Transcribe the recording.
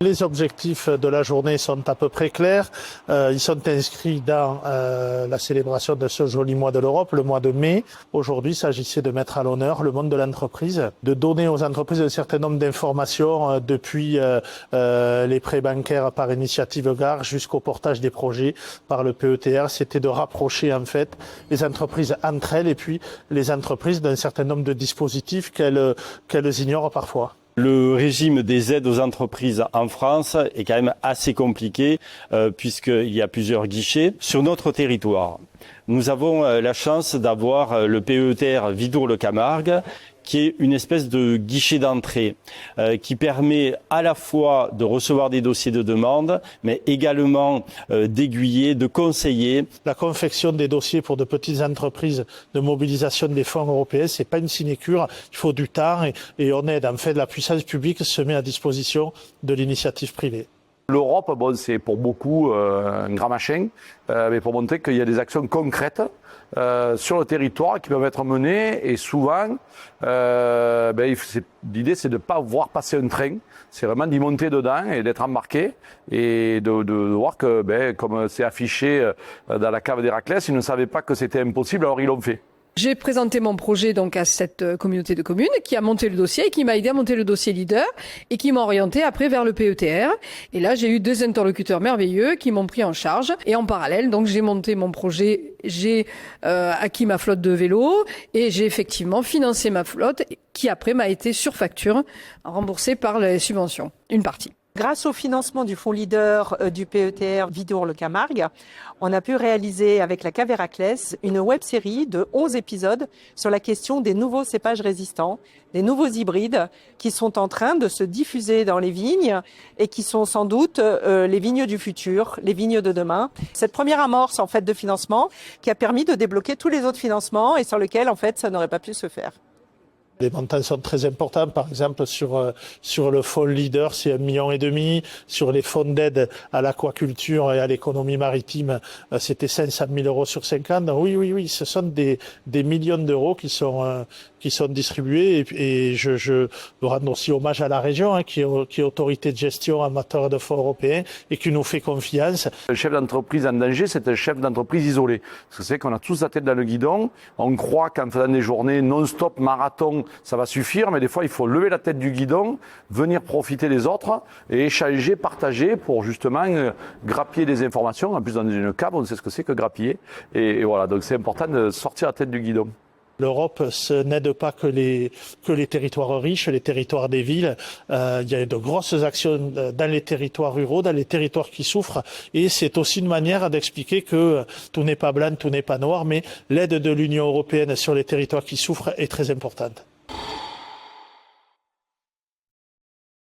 Les objectifs de la journée sont à peu près clairs. Ils sont inscrits dans la célébration de ce joli mois de l'Europe, le mois de mai. Aujourd'hui, il s'agissait de mettre à l'honneur le monde de l'entreprise, de donner aux entreprises un certain nombre d'informations depuis les prêts bancaires par initiative GAR jusqu'au portage des projets par le PETR. C'était de rapprocher en fait les entreprises entre elles et puis les entreprises d'un certain nombre de dispositifs qu'elles ignorent parfois. Le régime des aides aux entreprises en France est quand même assez compliqué puisqu'il y a plusieurs guichets sur notre territoire. Nous avons la chance d'avoir le PETR Vidourle-Camargue qui est une espèce de guichet d'entrée qui permet à la fois de recevoir des dossiers de demande, mais également d'aiguiller, de conseiller. La confection des dossiers pour de petites entreprises de mobilisation des fonds européens, c'est pas une sinécure, il faut du temps et on aide. En fait, la puissance publique se met à disposition de l'initiative privée. L'Europe, bon, c'est pour beaucoup un grand machin, mais pour montrer qu'il y a des actions concrètes sur le territoire qui peuvent être menées et souvent, l'idée c'est de ne pas voir passer un train, c'est vraiment d'y monter dedans et d'être embarqué et de voir que, comme c'est affiché dans la cave d'Héraclès, ils ne savaient pas que c'était impossible, alors ils l'ont fait. J'ai présenté mon projet donc à cette communauté de communes qui a monté le dossier et qui m'a aidé à monter le dossier leader et qui m'a orienté après vers le PETR. Et là, j'ai eu 2 interlocuteurs merveilleux qui m'ont pris en charge. Et en parallèle, donc j'ai monté mon projet, j'ai acquis ma flotte de vélos et j'ai effectivement financé ma flotte qui après m'a été sur facture remboursée par les subventions, une partie. Grâce au financement du fonds leader du PETR Vidourle-Camargue, on a pu réaliser avec la cave Héraclès une web-série de 11 épisodes sur la question des nouveaux cépages résistants, des nouveaux hybrides qui sont en train de se diffuser dans les vignes et qui sont sans doute les vignes du futur, les vignes de demain. Cette première amorce en fait de financement qui a permis de débloquer tous les autres financements et sur lesquels en fait ça n'aurait pas pu se faire. Les montants sont très importants. Par exemple, sur le fonds leader, c'est 1,5 million. Sur les fonds d'aide à l'aquaculture et à l'économie maritime, c'était 500 000 euros sur 5 ans. Oui, ce sont des millions d'euros qui sont distribués. Et je veux rendre aussi hommage à la région, qui est autorité de gestion en matière de fonds européens et qui nous fait confiance. Un chef d'entreprise en danger, c'est un chef d'entreprise isolé. Parce que c'est qu'on a tous la tête dans le guidon. On croit qu'en faisant des journées non-stop, marathon, ça va suffire, mais des fois, il faut lever la tête du guidon, venir profiter des autres et échanger, partager pour justement grappiller des informations. En plus, dans une cave, on sait ce que c'est que grappiller. Et voilà, donc c'est important de sortir la tête du guidon. L'Europe n'aide pas que les territoires riches, les territoires des villes. Il y a de grosses actions dans les territoires ruraux, dans les territoires qui souffrent. Et c'est aussi une manière d'expliquer que tout n'est pas blanc, tout n'est pas noir, mais l'aide de l'Union européenne sur les territoires qui souffrent est très importante.